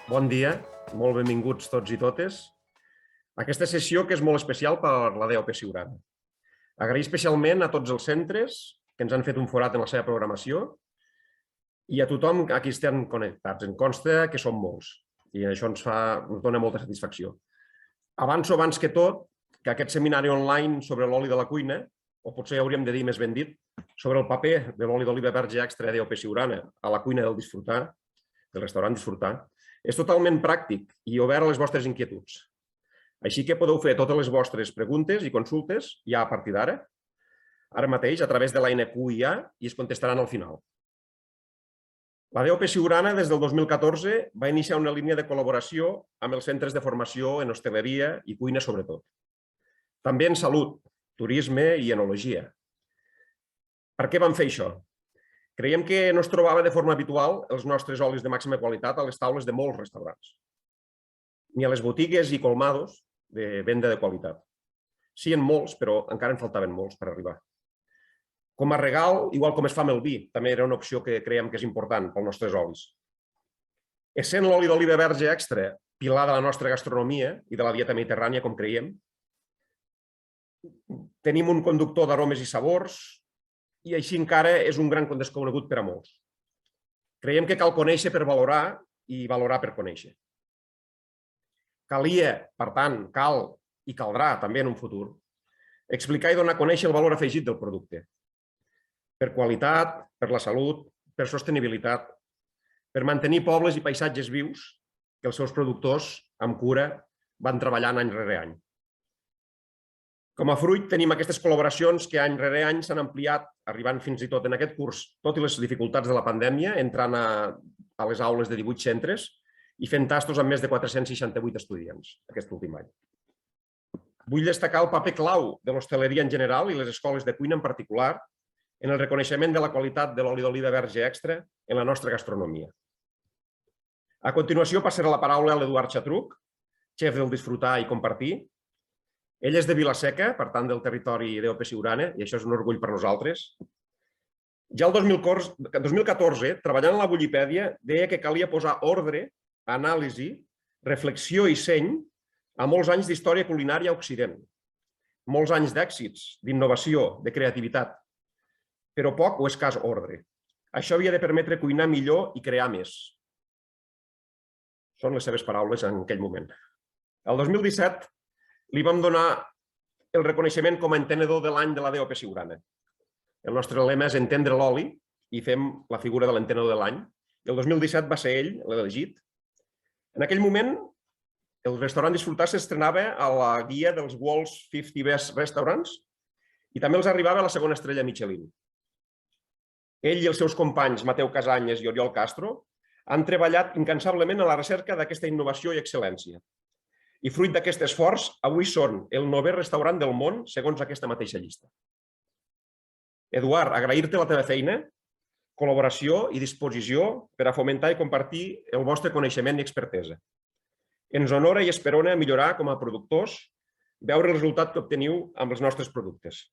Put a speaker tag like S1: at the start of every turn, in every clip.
S1: Bon dia, molt benvinguts tots i totes a aquesta sessió que és molt especial per la DOP Siurana. Agrair especialment a tots els centres que ens han fet un forat en la seva programació i a tothom a qui estem connectats. Em consta que som molts i això ens dona molta satisfacció. Avanço abans que tot que aquest seminari online sobre l'oli de la cuina, o potser hauríem de dir més ben dit, sobre el paper de l'oli d'oliva verge extra DOP Siurana a la cuina del disfrutar, del restaurant Disfrutar, és totalment pràctic i obert a les vostres inquietuds. Així que podeu fer totes les vostres preguntes i consultes ja a partir d'ara, ara mateix, a través de l'ANQIA, i es contestaran al final. La DOP Siurana, des del 2014, va iniciar una línia de col·laboració amb els centres de formació en hostaleria i cuina, sobretot. També en salut, turisme i enologia. Per què vam fer això? Creiem que no es trobava de forma habitual els nostres olis de màxima qualitat a les taules de molts restaurants, ni a les botigues i colmados de venda de qualitat. Sí, en molts, però encara en faltaven molts per arribar. Com a regal, igual com es fa amb el vi, també era una opció que creiem que és important pels nostres olis. Essent l'oli d'oliva verge extra pilar de la nostra gastronomia i de la dieta mediterrània, com creiem, tenim un conductor d'aromes i sabors, i així encara és un gran desconegut per a molts. Creiem que cal conèixer per valorar i valorar per conèixer. Calia, per tant, cal i caldrà també en un futur, explicar i donar a conèixer el valor afegit del producte. Per qualitat, per la salut, per sostenibilitat, per mantenir pobles i paisatges vius que els seus productors, amb cura, van treballant any rere any. Com a fruit tenim aquestes col·laboracions que any rere any s'han ampliat, arribant fins i tot en aquest curs, tot i les dificultats de la pandèmia, entrant a les aules de 18 centres i fent tastos amb més de 468 estudiants aquest últim any. Vull destacar el paper clau de l'hostaleria en general i les escoles de cuina en particular en el reconeixement de la qualitat de l'oli d'oliva verge extra en la nostra gastronomia. A continuació passaré la paraula a l'Eduard Xatruc, xef del Disfrutar i Compartir. Ell és de Vila-seca, per tant del territori DOP Siurana, i això és un orgull per nosaltres. Ja el 2014, treballant a la Bullipèdia, deia que calia posar ordre, anàlisi, reflexió i seny a molts anys d'història culinària a Occident. Molts anys d'èxits, d'innovació, de creativitat, però poc o escàs ordre. Això havia de permetre cuinar millor i crear més. Són les seves paraules en aquell moment. El 2017 li vam donar el reconeixement com a entenedor de l'any de la DOP Siurana. El nostre lema és entendre l'oli i fem la figura de l'entenedor de l'any. El 2017 va ser ell l'elegit. En aquell moment, el restaurant Disfrutar s'estrenava a la guia dels World's 50 Best Restaurants i també els arribava a la segona estrella Michelin. Ell i els seus companys, Mateu Casanyes i Oriol Castro, han treballat incansablement a la recerca d'aquesta innovació i excel·lència. I fruit d'aquest esforç, avui són el 9è restaurant del món, segons aquesta mateixa llista. Eduard, agrair-te la teva feina, col·laboració i disposició per a fomentar i compartir el vostre coneixement i expertesa. Ens honora i esperona millorar com a productors, veure el resultat que obteniu amb els nostres productes.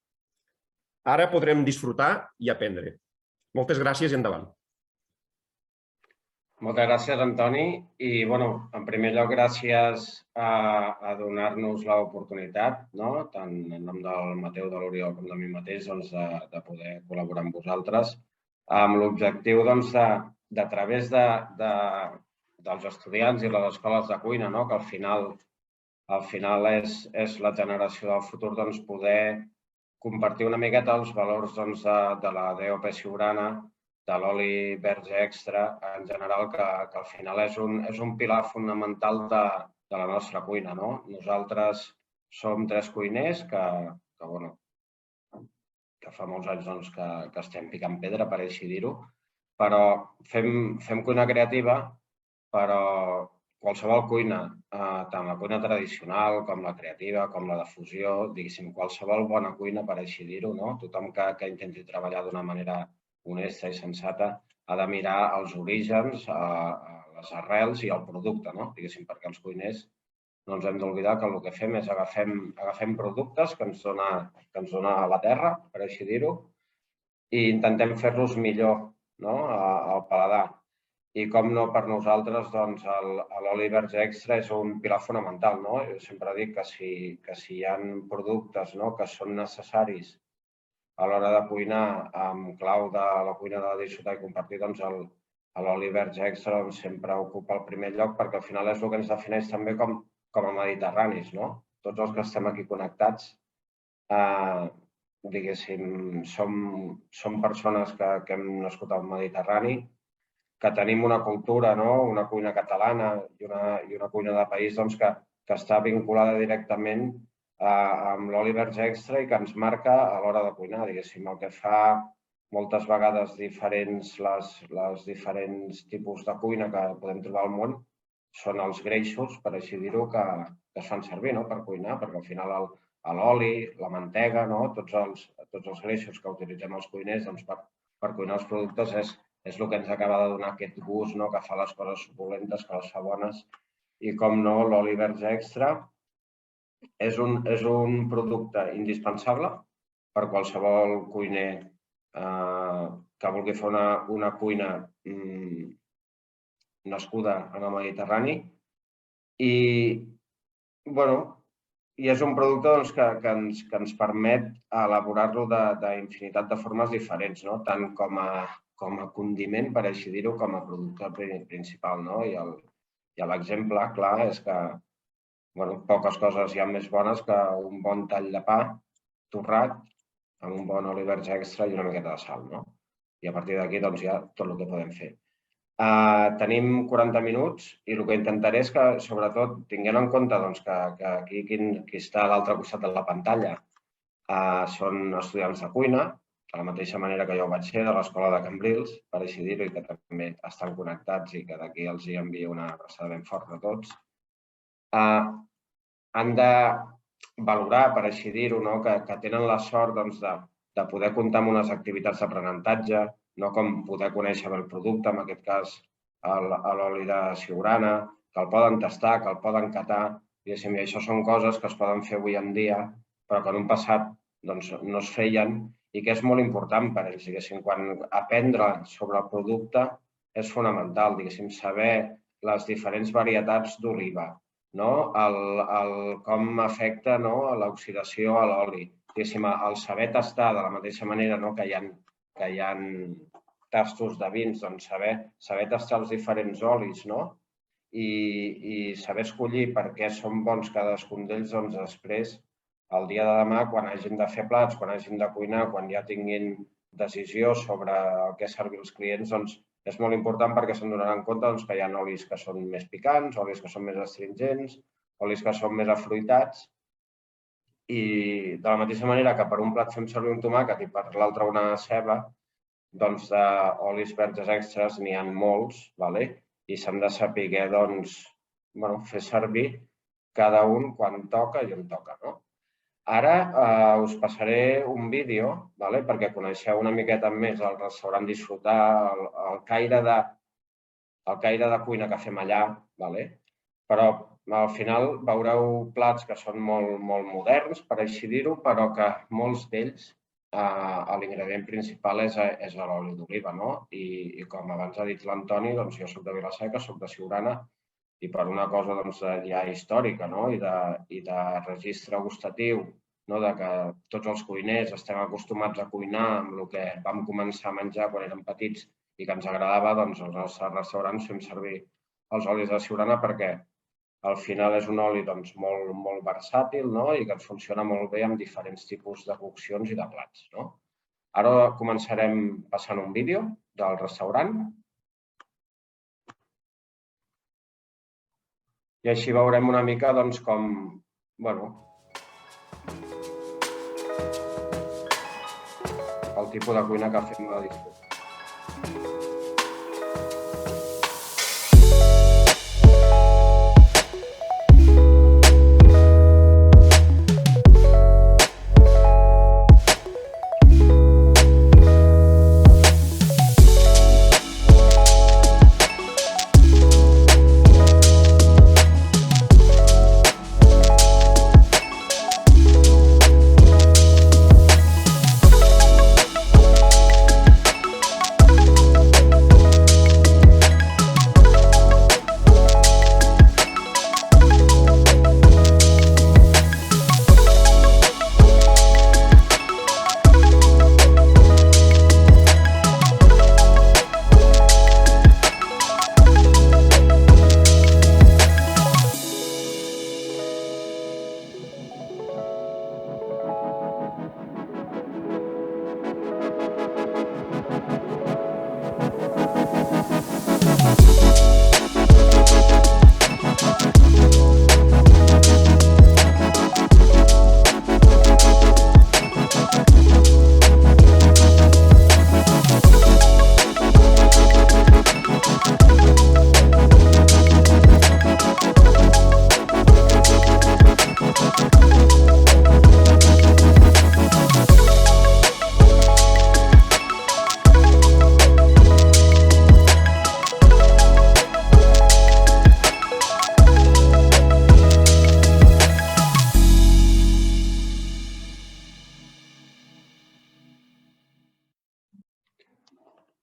S1: Ara podrem disfrutar i aprendre. Moltes gràcies i endavant.
S2: Moltes gràcies, Antoni. I, en primer lloc, gràcies a donar-nos l'oportunitat, tant en nom del Mateu, de l'Oriol com de mi mateix, de poder col·laborar amb vosaltres, amb l'objectiu de, a través dels estudiants i les escoles de cuina, que al final és la generació del futur, poder compartir una miqueta els valors de la DOP Siurana, de l'oli verge extra, en general, que al final és un pilar fonamental de la nostra cuina. Nosaltres som 3 cuiners que fa molts anys que estem picant pedra, per així dir-ho, però fem cuina creativa, però qualsevol cuina, tant la cuina tradicional com la creativa, com la de fusió, diguéssim, qualsevol bona cuina, per així dir-ho, tothom que intenti treballar d'una manera honesta i sensata, ha de mirar els orígens, les arrels i el producte, diguéssim, perquè els cuiners no ens hem d'oblidar que el que fem és agafem productes que ens dona la terra, per així dir-ho, i intentem fer-los millor al paladar. I com no, per nosaltres, doncs, l'oli verge extra és un pilar fonamental, no? Jo sempre dic que si hi ha productes, no, que són necessaris a l'hora de cuinar amb clau de la cuina de disfrutar i compartir, doncs l'oli verge extra doncs, sempre ocupa el primer lloc perquè al final és el que ens defineix també com a mediterranis, no? Tots els que estem aquí connectats, diguéssim, som persones que hem nascut al Mediterrani, que tenim una cultura, no? Una cuina catalana i una cuina de país doncs, que està vinculada directament amb l'oli verge extra i que ens marca a l'hora de cuinar, diguéssim. El que fa moltes vegades diferents les diferents tipus de cuina que podem trobar al món són els greixos, per així dir-ho, que es fan servir, no? Per cuinar, perquè al final l'oli, la mantega, no? Tots els greixos que utilitzem els cuiners doncs, per cuinar els productes és el que ens acaba de donar aquest gust, no? Que fa les coses suculentes, que les fa bones. I, com no, l'oli verge extra és un producte indispensable per qualsevol cuiner que vulgui fer una cuina nascuda en el Mediterrani. I és un producte doncs, que ens permet elaborar-lo d'infinitat de formes diferents, no? Tant com a condiment, per així dir-ho, com a producte principal, no? I l'exemple clar és que poques coses hi ha més bones que un bon tall de pa torrat amb un bon oli verge extra i una miqueta de sal, no? I a partir d'aquí doncs, hi ha tot el que podem fer. Tenim 40 minuts i el que intentaré és que, sobretot, tinguent en compte que aquí qui està a l'altre costat de la pantalla són estudiants de cuina, de la mateixa manera que jo ho vaig ser de l'Escola de Cambrils, per així dir-ho, i que també estan connectats i que d'aquí els hi envio una abraçada ben forta a tots. Han de valorar, per així dir-ho, que tenen la sort de poder comptar amb unes activitats d'aprenentatge, no com poder conèixer el producte, en aquest cas l'oli de Siurana, que el poden tastar, que el poden catar, i això són coses que es poden fer avui en dia, però que en un passat no es feien i que és molt important per ells. Quan aprendre sobre el producte és fonamental, saber les diferents varietats d'oliva, com afecta l'oxidació a l'oli, el saber tastar de la mateixa manera que hi ha tastos de vins, saber tastar els diferents olis i saber escollir per què són bons cadascun d'ells després, el dia de demà, quan hagin de fer plats, quan hagin de cuinar, quan ja tinguin decisió sobre el que servir als clients, és molt important perquè se'n donaran compte que hi ha olis que són més picants, olis que són més astringents, olis que són més afruitats. I de la mateixa manera que per un plat fem servir un tomàquet i per l'altre una ceba, doncs d'olis verges extras n'hi ha molts i s'han de saber fer servir cada un quan toca i on toca. Ara us passaré un vídeo perquè coneixeu una miqueta més el restaurant Disfrutar, el caire de cuina que fem allà, però al final veureu plats que són molt moderns, per així dir-ho, però que molts d'ells l'ingredient principal és l'oli d'oliva. I com abans ha dit l'Antoni, jo soc de Vila-seca, soc de Siurana, i per una cosa ja històrica i de registre gustatiu, que tots els cuiners estem acostumats a cuinar amb el que vam començar a menjar quan érem petits i que ens agradava, als nostres restaurants fem servir els olis de Siurana perquè al final és un oli molt versàtil i que ens funciona molt bé amb diferents tipus de coccions i de plats. Ara començarem passant un vídeo del restaurant. I així veurem una mica com el tipus de cuina que fem a Disfrutar.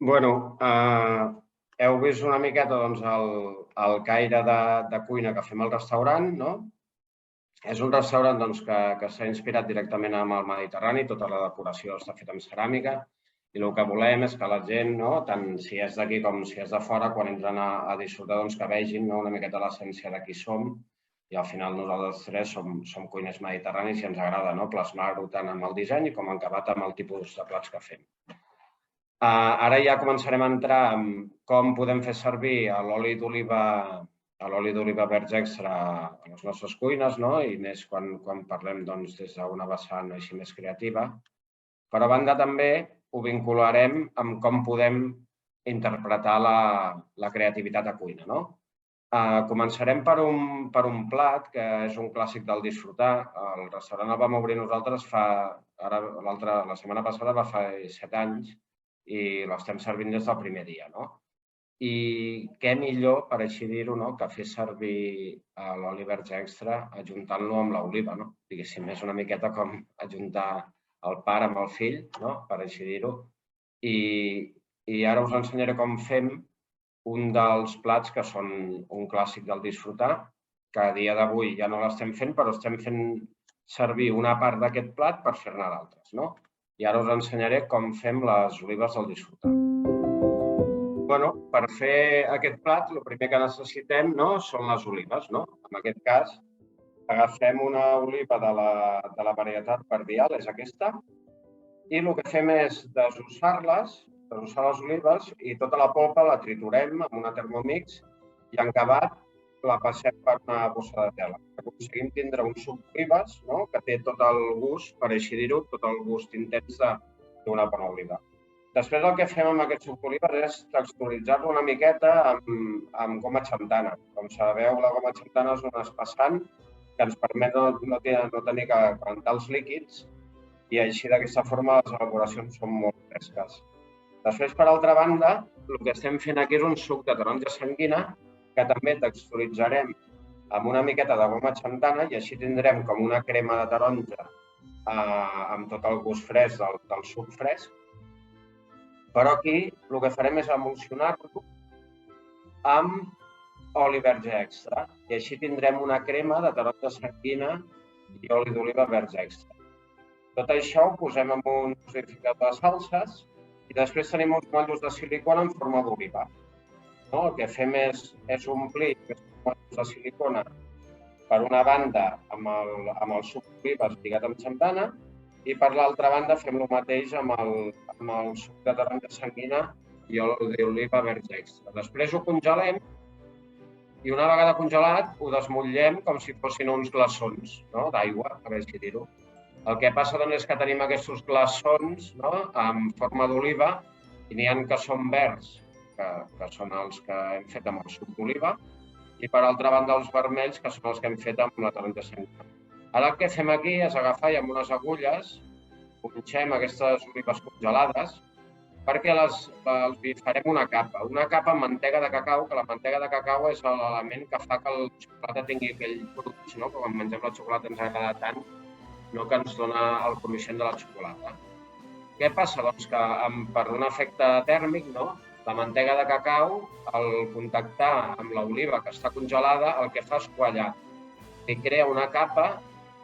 S2: Bueno, heu vist una miqueta el caire de cuina que fem al restaurant, no? És un restaurant que s'ha inspirat directament amb el Mediterrani, tota la decoració està feta amb ceràmica i el que volem és que la gent, tant si és d'aquí com si és de fora, quan entren a disfrutar, que vegin una miqueta l'essència de qui som i al final nosaltres tres som cuiners mediterranis i ens agrada plasmar-ho tant amb el disseny com en acabat amb el tipus de plats que fem. Ara ja començarem a entrar en com podem fer servir l'oli d'oliva verge extra a les nostres cuines, i més quan parlem des d'una vessant així més creativa. Per a banda, també ho vincularem amb com podem interpretar la creativitat a cuina. Començarem per un plat que és un clàssic del disfrutar. El restaurant el vam obrir nosaltres la setmana passada, va fer 7 anys, i l'estem servint des del primer dia. I què millor, per així dir-ho, que fer servir l'oli verge extra ajuntant-lo amb l'oliva. Diguéssim, és una miqueta com ajuntar el pare amb el fill, per així dir-ho. I ara us ensenyaré com fem un dels plats que són un clàssic del disfrutar, que a dia d'avui ja no l'estem fent, però estem fent servir una part d'aquest plat per fer-ne d'altres. I ara us ensenyaré com fem les olives del disfrutar. Per fer aquest plat, el primer que necessitem són les olives. En aquest cas, agafem una oliva de la varietat Verdial, és aquesta, i el que fem és desossar les olives i tota la polpa la triturem amb una Thermomix i en acabat la passem per una bossa de tela. Aconseguim tindre un suc d'olives que té tot el gust, per així dir-ho, tot el gust intens d'una bona oliva. Després el que fem amb aquest suc d'olives és texturitzar-lo una miqueta amb goma xantana. Com sabeu, la goma xantana és un espessant que ens permet no tenir que calentar els líquids i així d'aquesta forma les elaboracions són molt fresques. Després, per altra banda, el que estem fent aquí és un suc de taronja sanguina que també texturitzarem amb una miqueta de goma xantana i així tindrem com una crema de taronja amb tot el gust fresc del suc fresc. Però aquí el que farem és emulsionar-lo amb oli verge extra i així tindrem una crema de taronja sanguina i oli d'oliva verge extra. Tot això ho posem en un purificador de salses i després tenim uns mollos de silicona en forma d'oliva. El que fem és omplir aquests mollos de silicona per una banda amb el suc d'olives lligat amb xantana i per l'altra banda fem el mateix amb el suc de taronja sanguina i oli d'oliva verge extra. Després ho congelem i una vegada congelat ho desmotllem com si fossin uns glaçons d'aigua, per així dir-ho. El que passa és que tenim aquests glaçons en forma d'oliva i n'hi ha que són verds, que són els que hem fet amb el suc d'oliva, i per altra banda els vermells, que són els que hem fet amb la taronja sanguina. Ara el que fem aquí és agafar i amb unes agulles punxem aquestes olives congelades perquè els farem una capa amb mantega de cacau, que la mantega de cacau és l'element que fa que el xocolata tingui aquell gruix, que quan mengem la xocolata ens agrada tant, que ens dona el cruixent de la xocolata. Què passa? Que per un efecte tèrmic, la mantega de cacau, al contactar amb l'oliva que està congelada, el que fa és quallar i crea una capa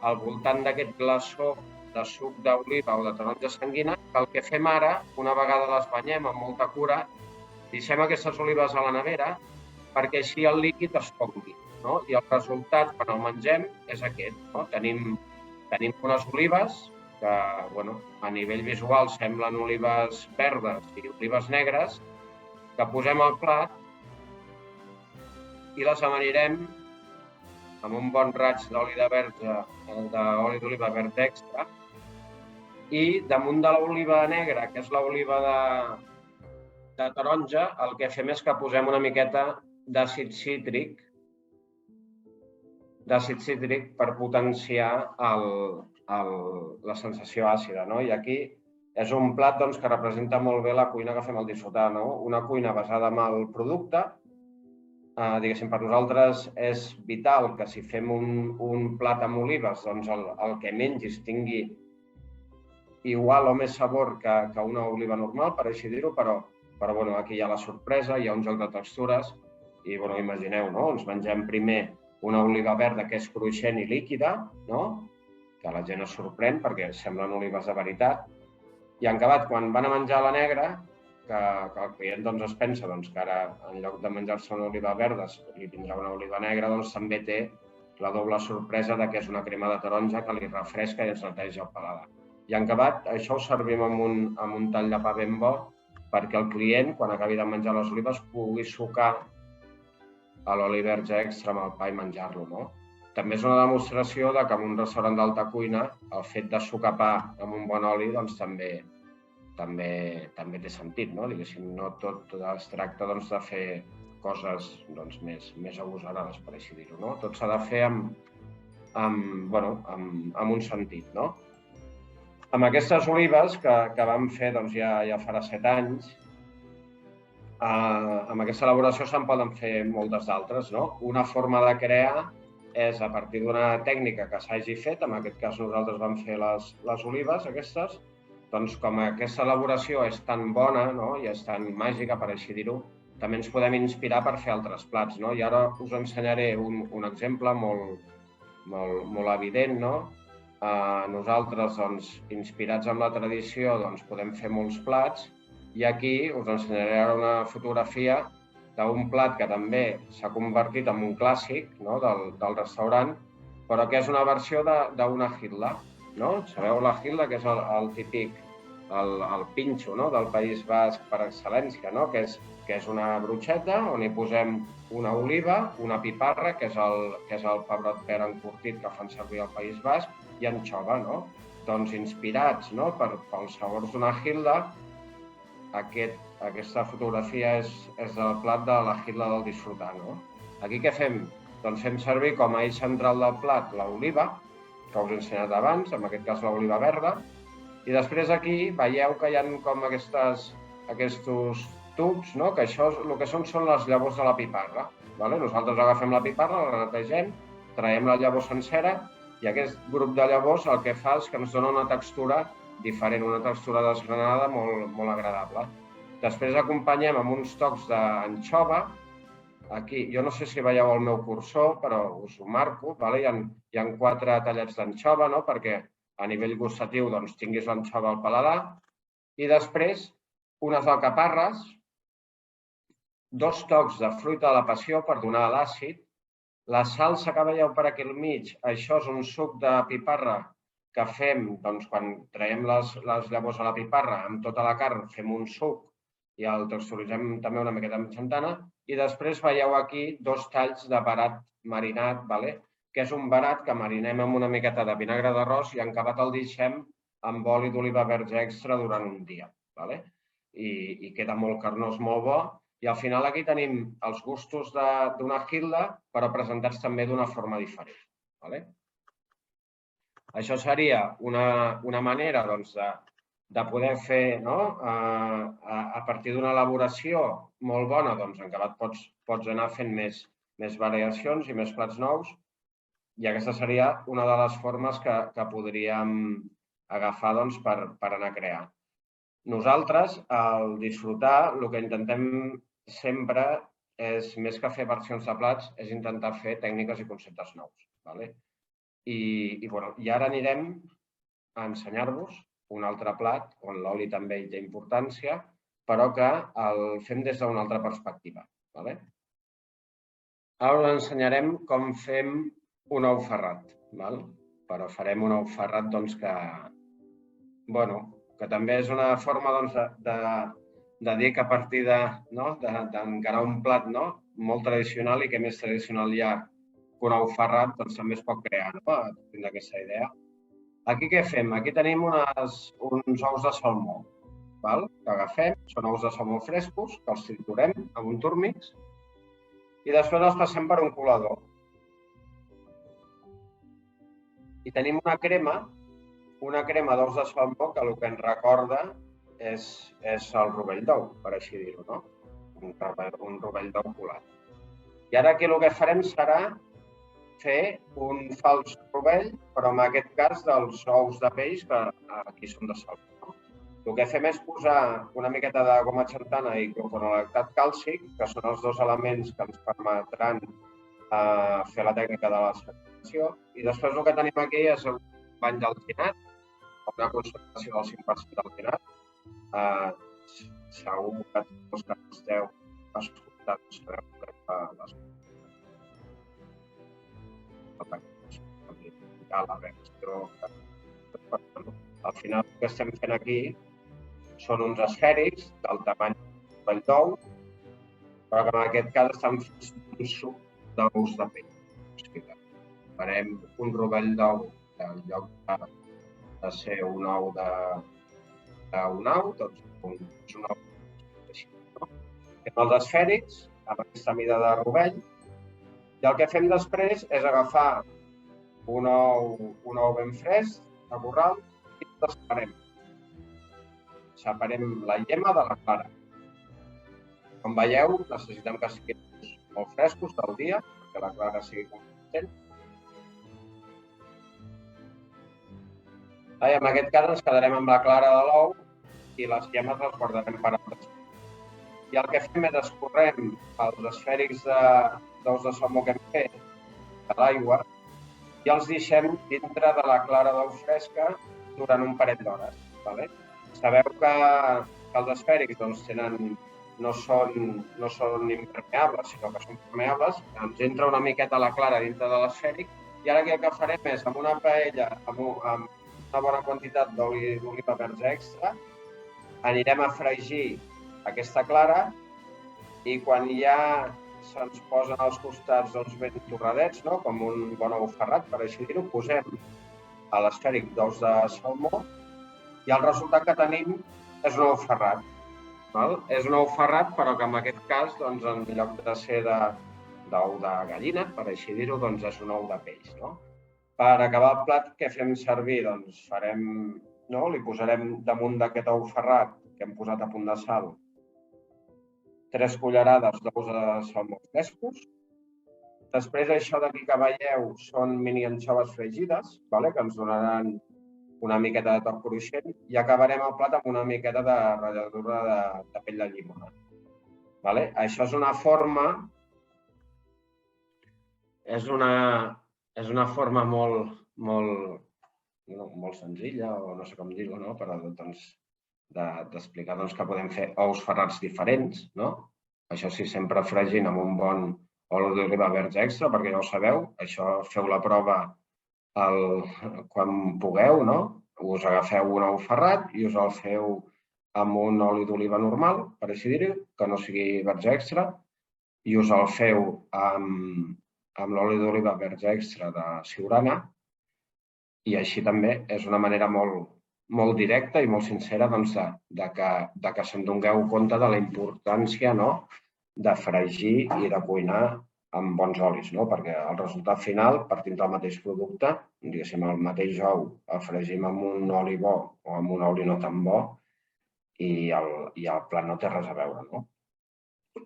S2: al voltant d'aquest glaçó de suc d'oliva o de taronja sanguina, que el que fem ara, una vegada les banyem amb molta cura, deixem aquestes olives a la nevera perquè així el líquid es fongui. I el resultat, quan el mengem, és aquest. Tenim unes olives que a nivell visual semblen olives verdes i olives negres, que posem al plat i les amanirem amb un bon raig d'oli d'oliva verge extra i damunt de l'oliva negra, que és l'oliva de taronja, el que fem és que posem una miqueta d'àcid cítric per potenciar la sensació àcida. I aquí és un plat que representa molt bé la cuina que fem al disfrutar. Una cuina basada en el producte. Diguéssim, per nosaltres és vital que si fem un plat amb olives, el que mengis tingui igual o més sabor que una oliva normal, per així dir-ho, però Però aquí hi ha la sorpresa, hi ha un joc de textures i imagineu, ens mengem primer una oliva verda que és cruixent i líquida, que la gent es sorprèn perquè semblen olives de veritat, i en acabat, quan van a menjar la negra, que el client es pensa que ara, en lloc de menjar-se una oliva verda, li vindrà una oliva negra, també té la doble sorpresa que és una crema de taronja que li refresca i ens neteja el paladar. I en acabat, això ho servim amb un tall de pa ben bo perquè el client, quan acabi de menjar les olives, pugui sucar a l'oli verge extra amb el pa i menjar-lo. També és una demostració que en un restaurant d'alta cuina el fet de sucar pa amb un bon oli també té sentit. Diguéssim, no tot es tracta de fer coses més agosarades, per així dir-ho. Tot s'ha de fer amb un sentit. Amb aquestes olives que vam fer ja farà 7 anys, amb aquesta elaboració se'n poden fer moltes d'altres. Una forma de crear és a partir d'una tècnica que s'hagi fet, en aquest cas nosaltres vam fer les olives aquestes, com aquesta elaboració és tan bona i és tan màgica, per així dir-ho, també ens podem inspirar per fer altres plats. I ara us ensenyaré un exemple molt evident. Nosaltres, inspirats en la tradició, podem fer molts plats i aquí us ensenyaré ara una fotografia d'un plat que també s'ha convertit en un clàssic del restaurant, però que és una versió d'una hitla. Sabeu la hitla, que és el típic, el pinxo del País Basc per excel·lència, que és una brutxeta on hi posem una oliva, una piparra, que és el pebrot verd encurtit que fan servir al País Basc, i anxova. Inspirats pels sabors d'una hitla, aquesta fotografia és del plat de la hitla del disfrutar. Aquí què fem? Fem servir com a eix central del plat l'oliva, que us he ensenyat abans, en aquest cas l'oliva verda, i després aquí veieu que hi ha com aquests tubs, que això el que són les llavors de la piparra. Nosaltres agafem la piparra, la netegem, traiem la llavor sencera i aquest grup de llavors el que fa és que ens dona una textura diferent, una textura desgranada molt agradable. Després acompanyem amb uns tocs d'anxova. Aquí, jo no sé si veieu el meu cursor, però us ho marco. Hi ha 4 tallets d'anxova perquè a nivell gustatiu tinguis l'anxova al paladar. I després, unes alcaparres, 2 tocs de fruita de la passió per donar l'àcid. La salsa que veieu per aquí al mig, això és un suc de piparra que fem quan traiem les llavors a la piparra, amb tota la carn fem un suc i el texturitzem també una miqueta amb xantana. I després veieu aquí 2 talls de verat marinat, que és un verat que marinem amb una miqueta de vinagre d'arròs i en acabat el deixem amb oli d'oliva verge extra durant un dia. I queda molt carnós, molt bo. I al final aquí tenim els gustos d'una hitla, però presentats també d'una forma diferent. Això seria una manera de poder fer, a partir d'una elaboració molt bona, en acabat pots anar fent més variacions i més plats nous, i aquesta seria una de les formes que podríem agafar per anar a crear. Nosaltres, al disfrutar, el que intentem sempre és, més que fer versions de plats, és intentar fer tècniques i conceptes nous. I ara anirem a ensenyar-vos un altre plat on l'oli també hi té importància, però que el fem des d'una altra perspectiva. Ara us ensenyarem com fem un ou ferrat. Però farem un ou ferrat que també és una forma de dir que a partir d'encarar un plat molt tradicional i que més tradicional hi ha que un ou ferrat, també es pot crear, dins d'aquesta idea. Aquí què fem? Aquí tenim uns ous de salmó que agafem, són ous de salmó frescos, que els triturem amb un turmix i després els passem per un colador. I tenim una crema d'ous de salmó que el que ens recorda és el rovell d'ou, per així dir-ho, un rovell d'ou colat. I ara aquí el que farem serà fer un fals rovell, però en aquest cas dels ous de peix, que aquí són de salmó. El que fem és posar una miqueta de goma xantana i clorofenolactat càlcic, que són els dos elements que ens permetran fer la tècnica de la sanificació. I després el que tenim aquí és un bany d'alginat, una concentració del 5% d'alginat. Segur que tots que esteu escoltant sabeu que la reacció. Al final el que estem fent aquí són uns esfèrics del tamany d'un rovell d'ou, però que en aquest cas estan fets d'un suc d'ous de pell. O sigui que farem un rovell d'ou en lloc de ser un ou d'un au, doncs és un ou així. Fem els esfèrics amb aquesta mida de rovell i el que fem després és agafar un ou ben fresc de corral i el separem. Separem la llema de la clara. Com veieu, necessitem que siguin molt frescos del dia, perquè la clara sigui consistent. En aquest cas ens quedarem amb la clara de l'ou i les llemes les guardarem per altres. I el que fem és escorrem els esfèrics d'ous de salmó que hem fet de l'aigua i els deixem dintre de la clara d'ou fresca durant un parell d'hores. Sabeu que els esfèrics no són impermeables, sinó que són permeables. Ens entra una miqueta la clara dintre de l'esfèric i ara el que farem és, amb una paella, amb una bona quantitat d'oli d'oliva verge extra, anirem a fregir aquesta clara i quan ja se'ns posen als costats ben torradets, com un bon ou ferrat, per així dir-ho, posem a l'esfèric d'ous de salmó i el resultat que tenim és un ou ferrat. És un ou ferrat, però que en aquest cas, en lloc de ser d'ou de gallina, per així dir-ho, és un ou de peix. Per acabar el plat, què fem servir? Li posarem damunt d'aquest ou ferrat que hem posat a punt de sal 3 cullerades d'ous de salmó frescos. Després, això d'aquí que veieu són mini anxoves fregides, que ens donaran una miqueta de toc cruixent i acabarem el plat amb una miqueta de ratlladura de pell de llimona. Això és una forma molt senzilla, o no sé com dir-ho, però d'explicar que podem fer ous ferrats diferents. Això sí, sempre fregint amb un bon oli d'oliva verge extra, perquè ja ho sabeu, això feu la prova quan pugueu, us agafeu un ou ferrat i us el feu amb un oli d'oliva normal, per així dir-ho, que no sigui verge extra, i us el feu amb l'oli d'oliva verge extra de Siurana, i així també és una manera molt directa i molt sincera que se'n dongueu compte de la importància de fregir i de cuinar amb bons olis, perquè el resultat final, partint del mateix producte, diguéssim, el mateix ou, el fregim amb un oli bo o amb un oli no tan bo i el plat no té res a veure.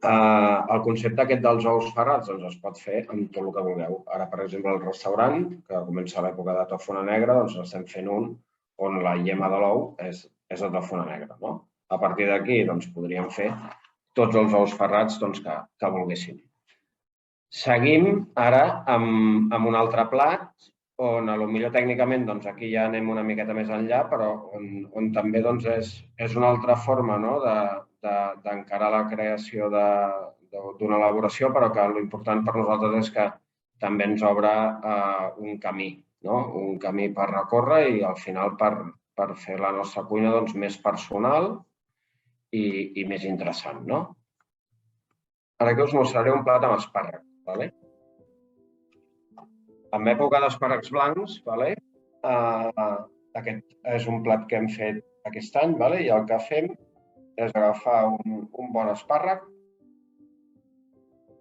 S2: El concepte aquest dels ous ferrats es pot fer amb tot el que vulgueu. Ara, per exemple, al restaurant, que comença l'època de tòfona negra, estem fent un on la llema de l'ou és de tòfona negra. A partir d'aquí podríem fer tots els ous ferrats que volguéssim. Seguim ara amb un altre plat on potser tècnicament aquí ja anem una miqueta més enllà, però on també és una altra forma d'encarar la creació d'una elaboració, però que l'important per nosaltres és que també ens obre un camí per recórrer i al final per fer la nostra cuina més personal i més interessant. Ara aquí us mostraré un plat amb espàrrec. En època d'espàrrecs blancs, aquest és un plat que hem fet aquest any i el que fem és agafar un bon espàrrec,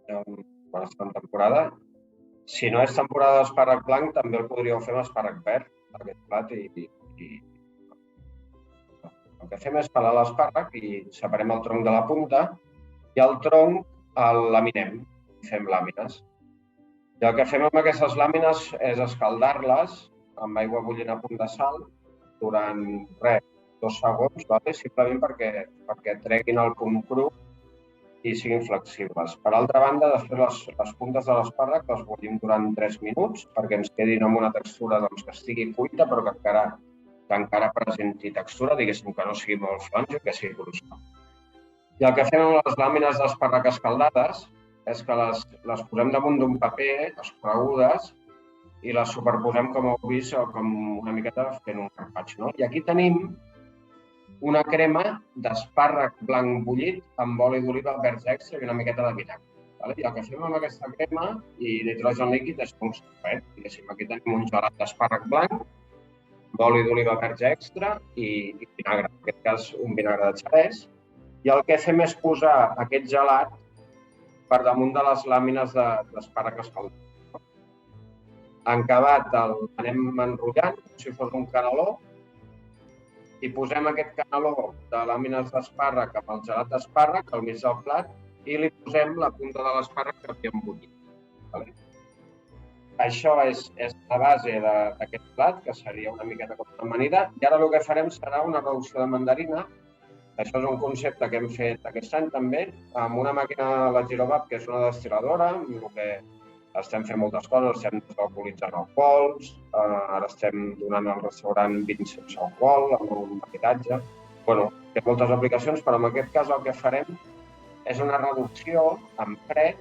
S2: quan està en temporada. Si no és temporada d'espàrrec blanc, també el podríeu fer amb espàrrec verd, aquest plat. El que fem és pelar l'espàrrec i separem el tronc de la punta i el tronc el laminem, fem làmines. I el que fem amb aquestes làmines és escaldar-les amb aigua bullint a punt de sal durant 2 segons, simplement perquè treguin el punt cru i siguin flexibles. Per altra banda, després les puntes de l'espàrrec les bullim durant 3 minuts perquè ens quedin amb una textura que estigui cuita però que encara presenti textura, diguéssim que no sigui molt flonja, que sigui gruixuda. I el que fem amb les làmines d'espàrrec escaldades és que les posem damunt d'un paper, escorregudes, i les superposem, com heu vist, com una miqueta fent un carpaccio, no? I aquí tenim una crema d'espàrrec blanc bullit amb oli d'oliva verds extra i una miqueta de vinagre. I el que fem amb aquesta crema i nitrogen líquid és un sofret. Aquí tenim un gelat d'espàrrec blanc amb oli d'oliva verds extra i vinagre, en aquest cas un vinagre de xerès. I el que fem és posar aquest gelat per damunt de les làmines d'espàrrec escaldat. En acabat el anem enrotllant com si fos un caneló i posem aquest caneló de làmines d'espàrrec amb el gelat d'espàrrec al mig del plat i li posem la punta de l'espàrrec que havíem bullit. Això és la base d'aquest plat, que seria una miqueta com una amanida. I ara el que farem serà una reducció de mandarina. Això és un concepte que hem fet aquest any també, amb una màquina, la Girobab, que és una destil·ladora, amb el que estem fent moltes coses, estem desalcoholitzant alcohols, ara estem donant al restaurant vins sense alcohol, amb un maridatge. Té moltes aplicacions, però en aquest cas el que farem és una reducció en fred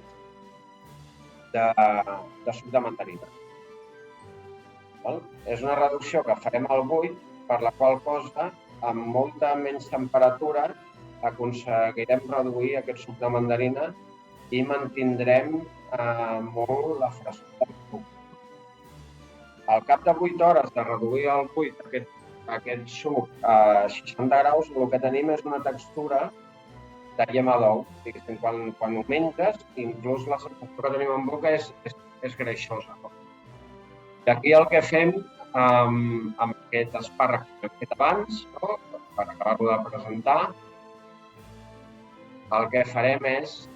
S2: de suc de mandarina. És una reducció que farem al buit, per la qual cosa, amb molta menys temperatura, aconseguirem reduir aquest suc de mandarina i mantindrem molt la frescor del suc. Al cap de 8 hores de reduir el buit aquest suc a 60 graus, el que tenim és una textura de llama d'ou. Quan ho menges, inclús la sensació que tenim en boca és greixosa. I aquí el que fem amb aquest espàrrec que hem fet abans, per acabar-lo de presentar, el que farem és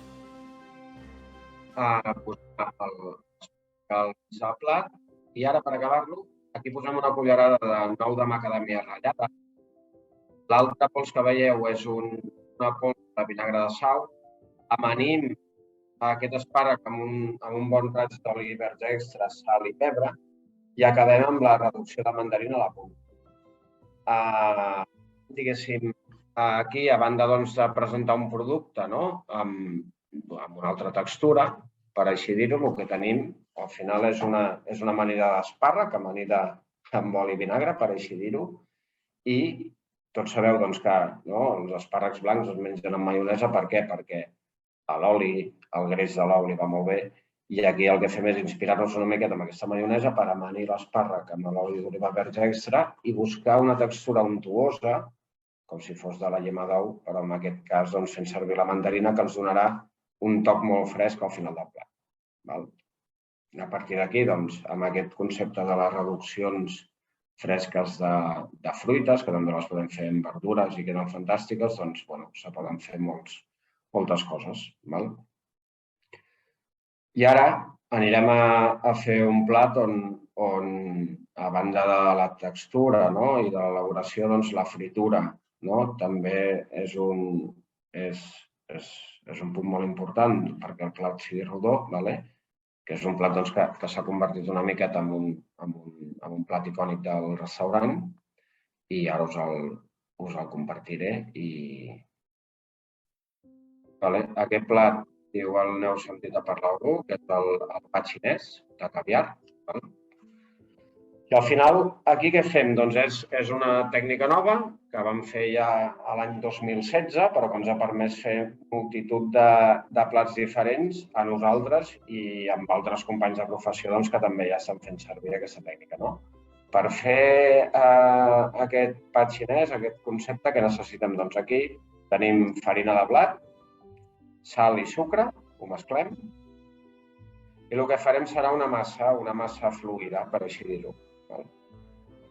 S2: posar el plat i ara, per acabar-lo, aquí posem una cullerada de nou de macadàmia ratllada. L'altre pols que veieu és una pols de vinagre de sau. Amanim aquest espàrrec amb un bon raig d'oli verds extra, sal i pebre i acabem amb la reducció de mandarina a la punta. Diguéssim, aquí, a banda de presentar un producte amb una altra textura, per així dir-ho, el que tenim al final és una amanida d'espàrrec, amanida amb oli i vinagre, per així dir-ho, i tots sabeu que els espàrrecs blancs es mengen amb maionesa. Per què? Perquè l'oli, el greix de l'oli va molt bé, i aquí el que fem és inspirar-nos una miqueta amb aquesta maionesa per amanir l'espàrrec amb l'oli d'oliva verds extra i buscar una textura untuosa, com si fos de la llama d'ou, però en aquest cas fent servir la mandarina, que ens donarà un toc molt fresc al final del plat. A partir d'aquí, amb aquest concepte de les reduccions fresques de fruites, que també les podem fer amb verdures i queden fantàstiques, se poden fer moltes coses. I ara anirem a fer un plat on, a banda de la textura i de l'elaboració, la fritura també és un punt molt important perquè el plat sigui rodó, que és un plat que s'ha convertit una miqueta en un plat icònic del restaurant i ara us el compartiré. Aquest plat igual n'heu sentit a parlar algú, que és el pa xinès de caviar. I al final, aquí què fem? És una tècnica nova que vam fer ja l'any 2016, però que ens ha permès fer multitud de plats diferents a nosaltres i amb altres companys de professió que també ja estan fent servir aquesta tècnica. Per fer aquest pa xinès, aquest concepte, que necessitem? Aquí tenim farina de blat, sal i sucre, ho mesclem, i el que farem serà una massa fluida, per així dir-ho.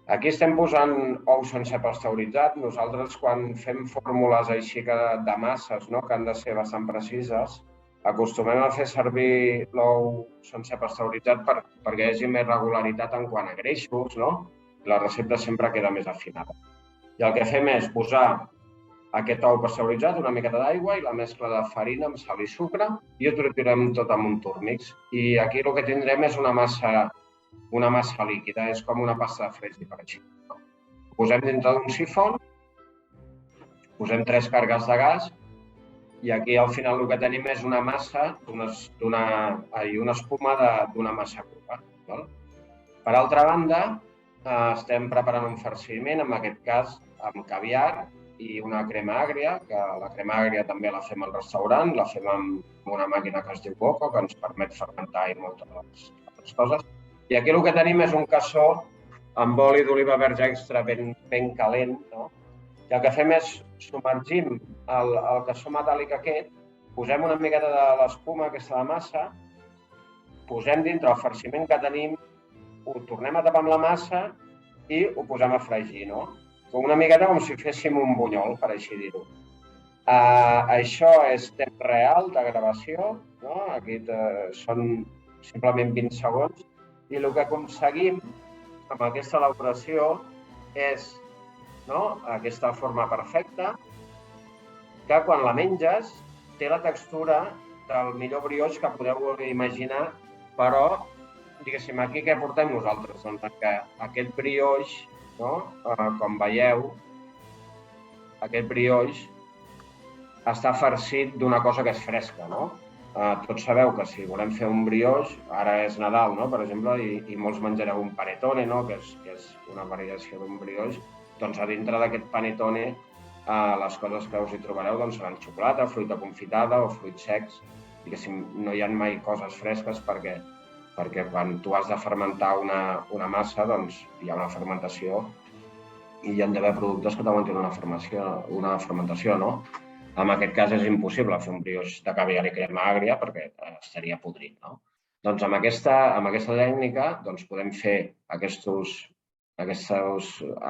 S2: Aquí estem posant ou sencer pasteuritzat. Nosaltres, quan fem fórmules així de masses que han de ser bastant precises, acostumem a fer servir l'ou sencer pasteuritzat perquè hi hagi més regularitat en quant a greixos. La recepta sempre queda més afinada. I el que fem és posar aquest ou pasteuritzat, una miqueta d'aigua i la mescla de farina amb sal i sucre i ho triturem tot amb un turmix. I aquí el que tindrem és una massa líquida, és com una pasta de fregir, per així. Ho posem dintre d'un sifó, posem 3 càrregues de gas i aquí al final el que tenim és una massa, una espuma d'una massa crua. Per altra banda, estem preparant un farciment, en aquest cas amb caviar i una crema àgria, que la crema àgria també la fem al restaurant, la fem amb una màquina que es diu Boco, que ens permet fermentar i moltes altres coses. I aquí el que tenim és un cassó amb oli d'oliva verge extra ben calent, no? I el que fem és submergim el cassó metàl·lic aquest, posem una miqueta de l'espuma aquesta de massa, posem dintre el farciment que tenim, ho tornem a tapar amb la massa i ho posem a fregir, no? Una miqueta com si féssim un bunyol, per així dir-ho. Això és temps real de gravació, no? Aquí són simplement 20 segons i el que aconseguim amb aquesta elaboració és aquesta forma perfecta que quan la menges té la textura del millor brioix que podeu imaginar, però, diguéssim, aquí què portem nosaltres? Doncs que aquest brioix, com veieu, aquest brioix està farcit d'una cosa que és fresca, no? Tots sabeu que si volem fer un brioix, ara és Nadal, per exemple, i molts menjareu un panettone, que és una variació d'un brioix, doncs a dintre d'aquest panettone les coses que us hi trobareu seran xocolata, fruita confitada o fruits secs. Diguéssim, no hi ha mai coses fresques perquè quan tu has de fermentar una massa, doncs hi ha una fermentació i hi ha d'haver productes que t'aguantin una fermentació, no? En aquest cas és impossible fer un brioix de caviar i crema àgria perquè estaria podrit, no? Doncs amb aquesta tècnica podem fer aquests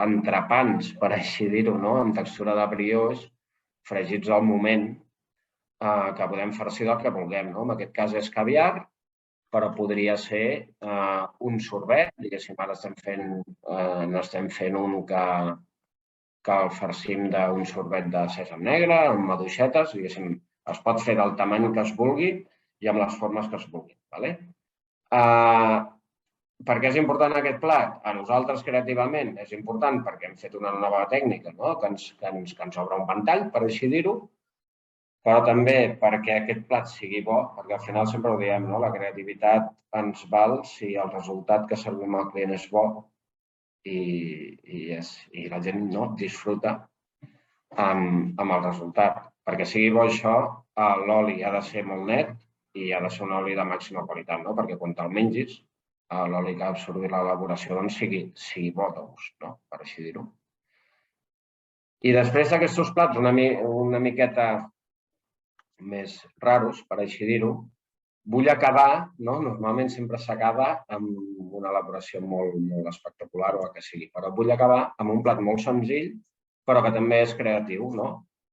S2: entrepans, per així dir-ho, amb textura de brioix, fregits al moment, que podem farcir del que vulguem. En aquest cas és caviar, però podria ser un sorbet. Diguéssim, ara n'estem fent un que el farcim d'un sorbet de sèsam negre, amb maduixetes, diguéssim, es pot fer del tamany que es vulgui i amb les formes que es vulgui. Per què és important aquest plat? A nosaltres, creativament, és important perquè hem fet una nova tècnica que ens obre un ventall, per així dir-ho, però també perquè aquest plat sigui bo, perquè al final sempre ho diem, la creativitat ens val si el resultat que servim al client és bo i la gent disfruta amb el resultat. Perquè sigui bo això, l'oli ha de ser molt net i ha de ser un oli de màxima qualitat, perquè quan te'l mengis, l'oli que ha absorbit l'elaboració sigui bo de gust, per així dir-ho. I després d'aquests plats una miqueta més raros, per així dir-ho, vull acabar, normalment sempre s'acaba amb una elaboració molt espectacular o el que sigui, però vull acabar amb un plat molt senzill, però que també és creatiu,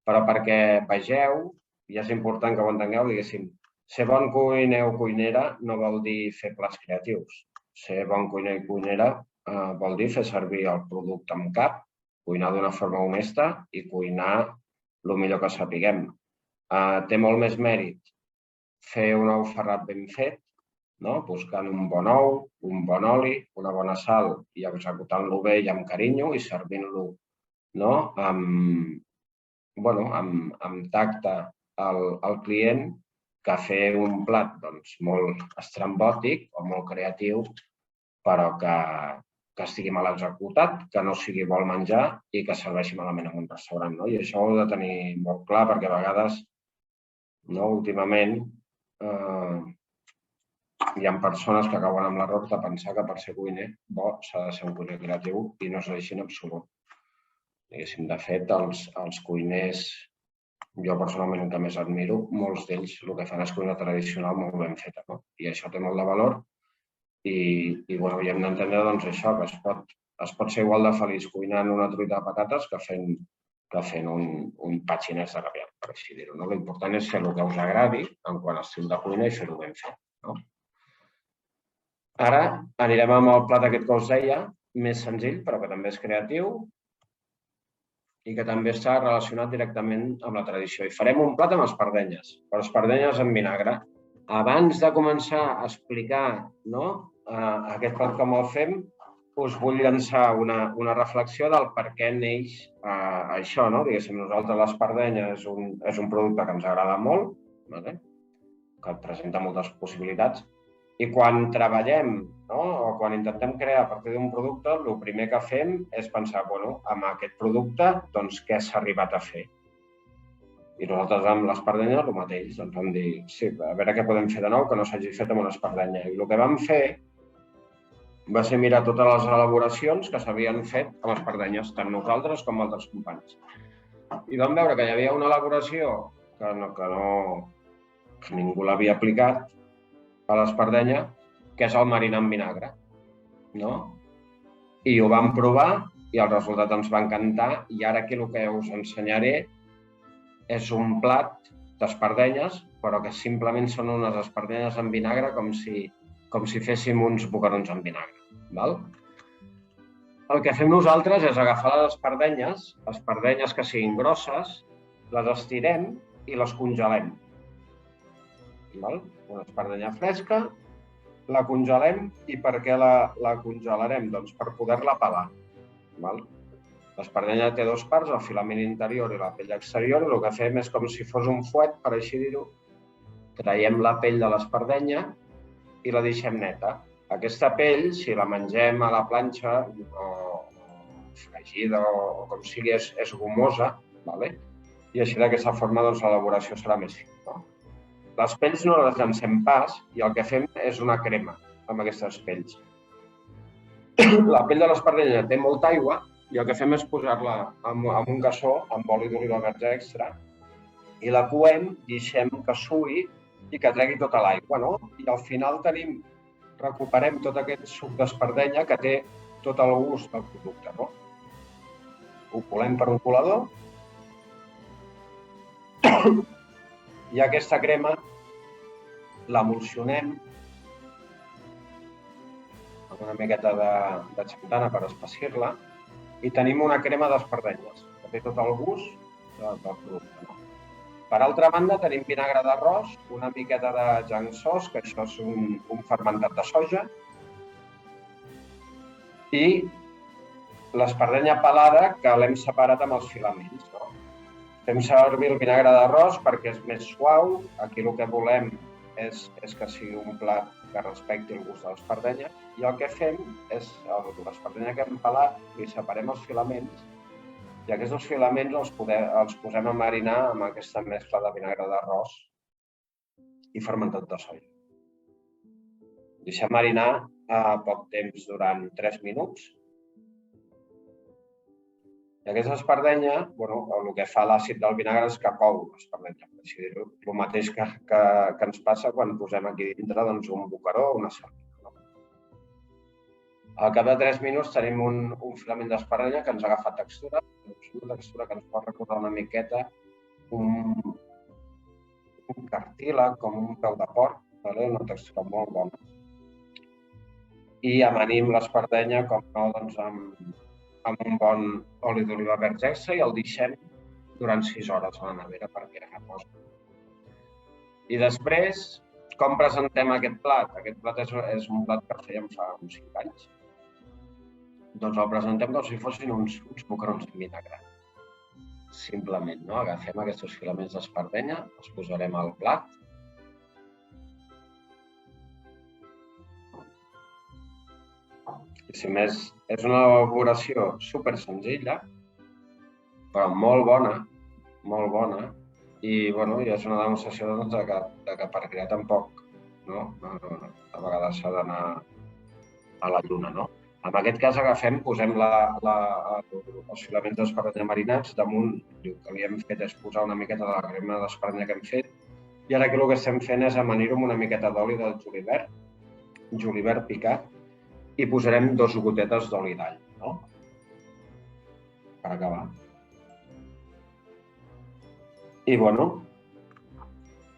S2: però perquè vegeu, i és important que ho entengueu, diguéssim, ser bon cuiner o cuinera no vol dir fer plats creatius. Ser bon cuiner i cuinera vol dir fer servir el producte amb cap, cuinar d'una forma honesta i cuinar el millor que sapiguem. Té molt més mèrit fer un ou ferrat ben fet, buscant un bon ou, un bon oli, una bona sal i executant-lo bé i amb carinyo i servint-lo amb tacte al client, que fer un plat molt estrambòtic o molt creatiu, però que estigui mal executat, que no sigui bo menjar i que serveixi malament en un restaurant. I això ho heu de tenir molt clar perquè a vegades, últimament, hi ha persones que acaben amb l'error de pensar que per ser cuiner bo s'ha de ser un cuiner creatiu i no és així en absolut. De fet, els cuiners, jo personalment que més admiro, molts d'ells el que fan és cuina tradicional molt ben feta, i això té molt de valor i hem d'entendre això, que es pot ser igual de feliç cuinant una truita de patates que fent un pa xinès de caviar, per així dir-ho. L'important és fer el que us agradi en quant a estil de cuina i fer-ho ben fet. Ara anirem amb el plat aquest que us deia, més senzill, però que també és creatiu, i que també està relacionat directament amb la tradició. I farem un plat amb espardenyes, però espardenyes en vinagre. Abans de començar a explicar aquest plat com el fem, us vull llançar una reflexió del per què neix això. Diguéssim, nosaltres l'espardenya és un producte que ens agrada molt, que presenta moltes possibilitats, i quan treballem o quan intentem crear a partir d'un producte, el primer que fem és pensar, amb aquest producte, doncs què s'ha arribat a fer? I nosaltres amb l'espardenya el mateix, doncs vam dir, sí, a veure què podem fer de nou que no s'hagi fet amb una espardenya. I el que vam fer va ser mirar totes les elaboracions que s'havien fet amb espardenyes, tant nosaltres com altres companys. I vam veure que hi havia una elaboració que ningú l'havia aplicat a l'espardenya, que és el marinar en vinagre. I ho vam provar i el resultat ens va encantar, i ara aquí el que us ensenyaré és un plat d'espardenyes, però que simplement són unes espardenyes en vinagre com si féssim uns boquerons en vinagre. El que fem nosaltres és agafar les espardenyes que siguin grosses, les estirem i les congelem. Una espardenya fresca, la congelem, i per què la congelarem? Doncs per poder-la pelar. L'espardenya té dues parts, el filament interior i la pell exterior, i el que fem és com si fos un fuet, per així dir-ho. Traiem la pell de l'espardenya i la deixem neta. Aquesta pell, si la mengem a la planxa o fregida o com sigui, és gomosa, i així d'aquesta forma l'elaboració serà més fina. Les pells no les llancem pas i el que fem és una crema amb aquestes pells. La pell de l'espardenya té molta aigua i el que fem és posar-la en un cassó amb oli d'oliva verge extra i la coem, deixem que suï i que tregui tota l'aigua. I al final recuperem tot aquest suc d'espardenya que té tot el gust del producte. Ho colem per un colador i aquesta crema l'emulsionem amb una miqueta de xantana per espessir-la i tenim una crema d'espardenyes que té tot el gust del producte. Per altra banda, tenim vinagre d'arròs, una miqueta de llençós, que això és un fermentat de soja, i l'espardenya pelada que l'hem separat amb els filaments. Fem servir el vinagre d'arròs perquè és més suau. Aquí el que volem és que sigui un plat que respecti el gust de l'espardenya. I el que fem és, l'espardenya que hem pelat, li separem els filaments i aquests filaments els posem a marinar amb aquesta mescla de vinagre d'arròs i fermentat de soja. Deixem marinar a poc temps, durant 3 minuts. I aquesta espardenya, el que fa l'àcid del vinagre és que cou l'espardenya. El mateix que ens passa quan posem aquí dintre un boqueró o una sardina. Al cap de 3 minuts tenim un filament d'espardenya que ens ha agafat textura, una textura que ens pot recordar una miqueta un cartílag, com un peu de porc, una textura molt bona. I amanim l'espardenya, com no, amb un bon oli d'oliva verge extra i el deixem durant 6 hores a la nevera perquè reposi. I després, com presentem aquest plat? Aquest plat és un plat que fèiem fa uns 5 anys. Doncs el presentem com si fossin uns boquerons en vinagre. Simplement, agafem aquests filaments d'espardenya, els posarem al plat. I si més, és una elaboració super senzilla, però molt bona, i és una demostració que per crear tampoc, a vegades s'ha d'anar a la lluna. En aquest cas posem els filaments d'espardenya marinats damunt. El que li hem fet és posar una miqueta de la crema d'espardenya que hem fet, i ara aquí el que estem fent és amanir-ho amb una miqueta d'oli del julivert picat, i posarem 2 gotetes d'oli d'all, per acabar.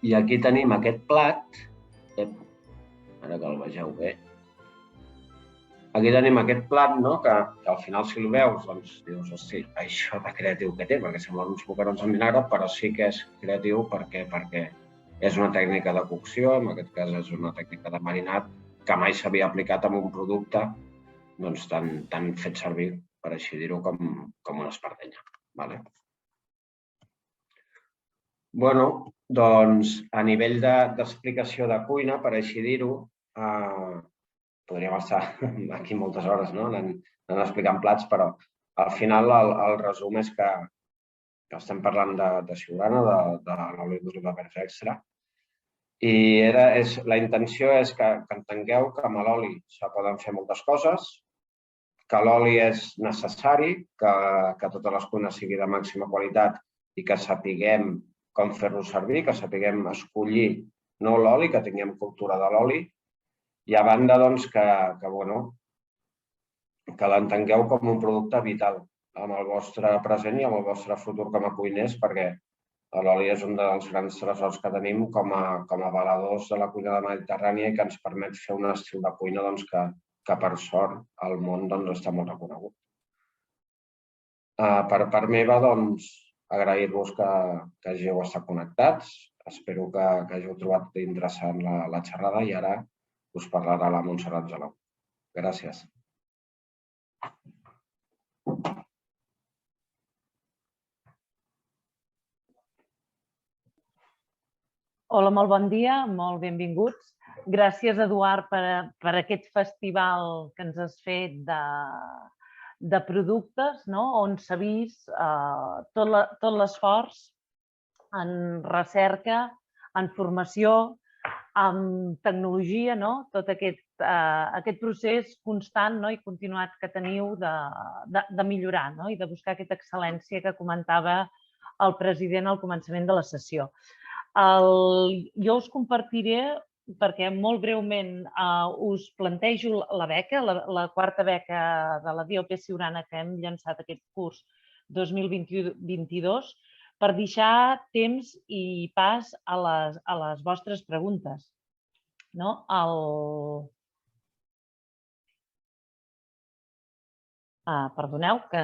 S2: I aquí tenim aquest plat, ara que el vegeu bé, aquí tenim aquest plat, que al final si el veus, doncs dius, hosti, això de creatiu que té, perquè semblen uns boquerons amb vinagre, però sí que és creatiu perquè és una tècnica de cocció, en aquest cas és una tècnica de marinat, que mai s'havia aplicat en un producte tan fet servir, per així dir-ho, com una espardenya. Bueno, doncs, a nivell d'explicació de cuina, per així dir-ho, podríem estar aquí moltes hores anant explicant plats, però al final el resum és que estem parlant de Siurana, de l'oli d'oliva verge extra, i la intenció és que entengueu que amb l'oli se poden fer moltes coses, que l'oli és necessari, que totes les cuines sigui de màxima qualitat i que sapiguem com fer-lo servir, que sapiguem escollir l'oli, que tinguem cultura de l'oli, i a banda que l'entengueu com un producte vital amb el vostre present i amb el vostre futur com a cuiners, perquè l'oli és un dels grans tresors que tenim com a avaladors de la cuina mediterrània i que ens permet fer un estil de cuina que per sort al món està molt reconegut. Per part meva, agrair-vos que hàgiu estat connectats. Espero que hàgiu trobat interessant la xerrada i ara us parlarà la Montserrat Gelou. Gràcies.
S3: Hola, molt bon dia, molt benvinguts. Gràcies, Eduard, per aquest festival que ens has fet de productes, on s'ha vist tot l'esforç en recerca, en formació, en tecnologia, tot aquest procés constant i continuat que teniu de millorar i de buscar aquesta excel·lència que comentava el president al començament de la sessió. Jo us compartiré, perquè molt breument us plantejo la beca, la quarta beca de la DOP Siurana que hem llançat aquest curs 2022, per deixar temps i pas a les vostres preguntes. Perdoneu, que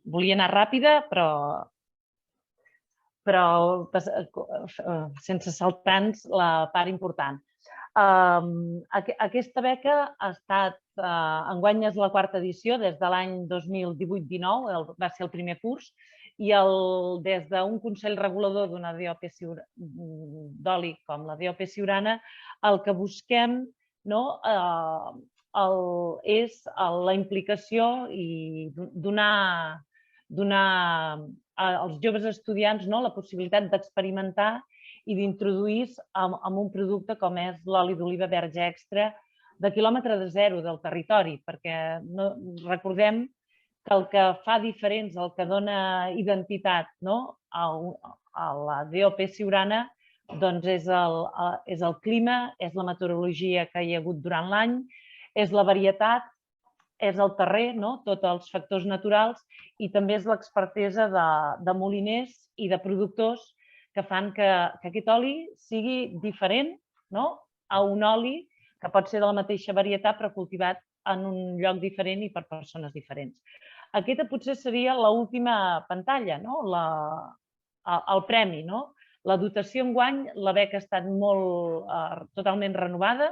S3: volia anar ràpida, però sense saltar-nos la part important. Aquesta beca ha estat, enguany és la quarta edició, des de l'any 2018-19, va ser el primer curs, i des d'un Consell Regulador d'una DOP d'oli com la DOP Siurana, el que busquem és la implicació i donar als joves estudiants la possibilitat d'experimentar i d'introduir en un producte com és l'oli d'oliva verge extra de quilòmetre zero del territori, perquè recordem que el que fa diferents, el que dona identitat a la DOP Siurana és el clima, és la meteorologia que hi ha hagut durant l'any, és la varietat, és el terrer, tots els factors naturals, i també és l'expertesa de moliners i de productors que fan que aquest oli sigui diferent a un oli que pot ser de la mateixa varietat però cultivat en un lloc diferent i per persones diferents. Aquesta potser seria l'última pantalla, el premi. La dotació enguany, la beca ha estat totalment renovada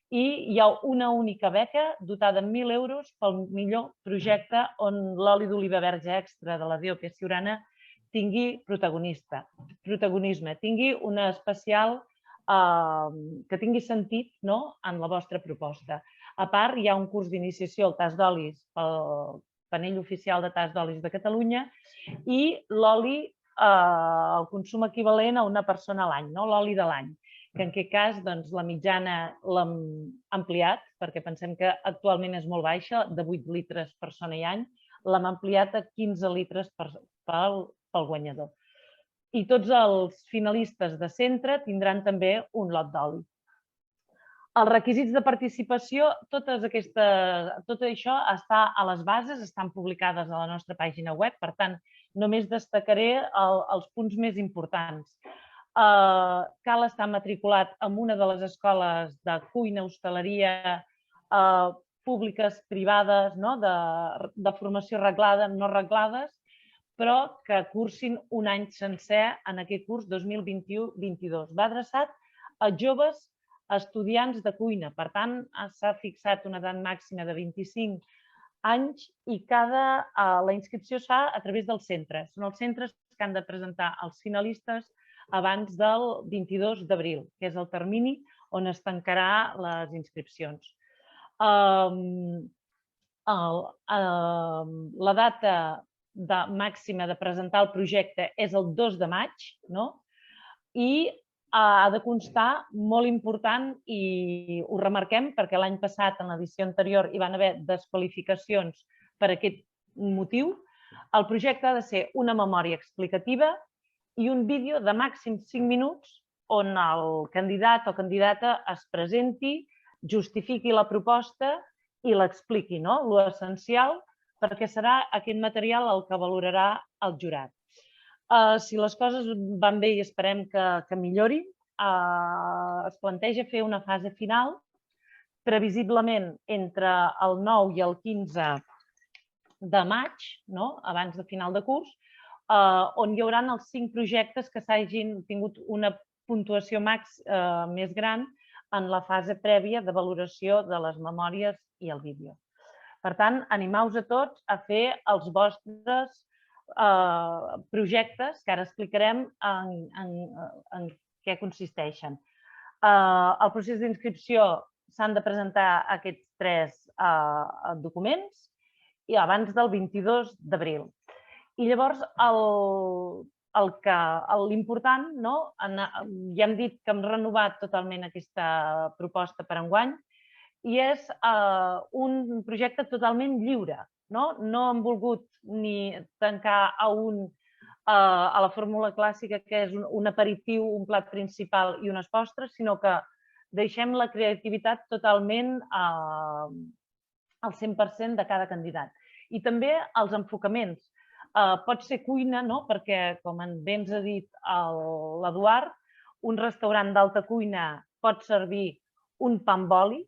S3: i hi ha una única beca dotada amb 1.000 euros pel millor projecte on l'oli d'oliva verge extra de la DOP Siurana tingui protagonisme, tingui una especial, que tingui sentit en la vostra proposta. A part, hi ha un curs d'iniciació al tast d'olis pel panell oficial de tast d'olis de Catalunya i l'oli, el consum equivalent a una persona a l'any, l'oli de l'any, que en aquest cas la mitjana l'hem ampliat, perquè pensem que actualment és molt baixa, de 8 litres persona i any, l'hem ampliat a 15 litres pel guanyador. I tots els finalistes de centre tindran també un lot d'oli. Els requisits de participació, tot això està a les bases, estan publicades a la nostra pàgina web, per tant, només destacaré els punts més importants. Cal estar matriculat en una de les escoles de cuina, hostaleria públiques, privades, de formació reglada, no reglades, però que cursin un any sencer en aquest curs 2021-22. Va adreçat a joves estudiants de cuina. Per tant, s'ha fixat una edat màxima de 25 anys i la inscripció es fa a través dels centres. Són els centres que han de presentar els finalistes abans del 22 d'abril, que és el termini on es tancarà les inscripcions. La data màxima de presentar el projecte és el 2 de maig, i ha de constar, molt important, i ho remarquem perquè l'any passat, en l'edició anterior, hi van haver desqualificacions per aquest motiu. El projecte ha de ser una memòria explicativa i un vídeo de màxim 5 minuts on el candidat o candidata es presenti, justifiqui la proposta i l'expliqui, l'essencial, perquè serà aquest material el que valorarà el jurat. Si les coses van bé i esperem que millori, es planteja fer una fase final, previsiblement entre el 9 i el 15 de maig, abans de final de curs, on hi haurà els 5 projectes que s'hagin tingut una puntuació més gran en la fase prèvia de valoració de les memòries i el vídeo. Per tant, animeu-vos a tots a fer els vostres projectes, que ara explicarem en què consisteixen. El procés d'inscripció s'han de presentar aquests 3 documents i abans del 22 d'abril. I llavors, l'important, ja hem dit que hem renovat totalment aquesta proposta per enguany, i és un projecte totalment lliure. No hem volgut ni tancar a la fórmula clàssica, que és un aperitiu, un plat principal i unes postres, sinó que deixem la creativitat totalment al 100% de cada candidat. I també els enfocaments. Pot ser cuina, perquè, com bé ens ha dit l'Eduard, un restaurant d'alta cuina pot servir un pa amb oli,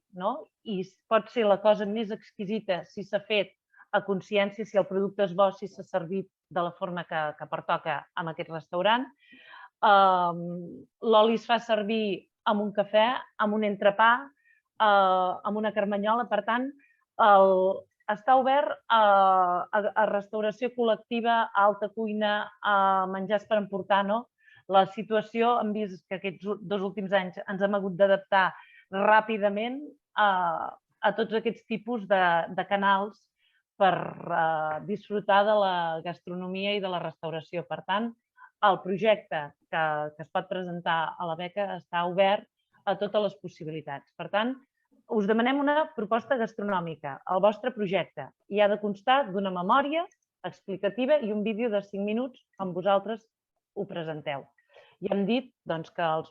S3: i pot ser la cosa més exquisita si s'ha fet a consciència, si el producte és bo, si s'ha servit de la forma que pertoca en aquest restaurant. L'oli es fa servir amb un cafè, amb un entrepà, amb una carmanyola. Per tant, està obert a restauració col·lectiva, a alta cuina, a menjars per emportar. La situació, hem vist que aquests 2 últims anys ens hem hagut d'adaptar ràpidament a tots aquests tipus de canals per disfrutar de la gastronomia i de la restauració. Per tant, el projecte que es pot presentar a la beca està obert a totes les possibilitats. Per tant, us demanem una proposta gastronòmica, el vostre projecte, i ha de constar d'una memòria explicativa i un vídeo de 5 minuts on vosaltres ho presenteu. I hem dit que els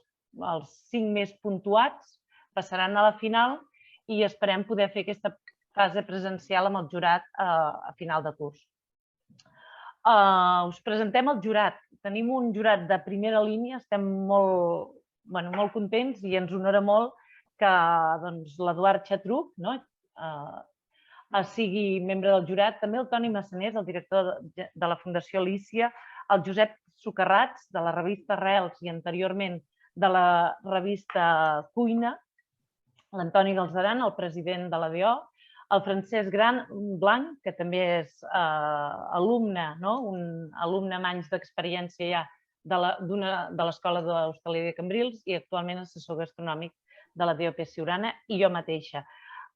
S3: 5 més puntuats passaran a la final i esperem poder fer aquesta fase presencial amb el jurat a final de curs. Us presentem el jurat. Tenim un jurat de primera línia, estem molt contents i ens honora molt que l'Eduard Xatruc sigui membre del jurat, també el Toni Massanés, el director de la Fundació Alícia, el Josep Socarrats, de la revista Arrels i anteriorment de la revista Cuina, l'Antoni Galzeran, el president de l'ADO, el Francesc Blanc, que també és alumne, un alumne amb anys d'experiència ja de l'Escola d'Hostaleria de Cambrils i actualment assessor gastronòmic de la DOP Siurana, i jo mateixa.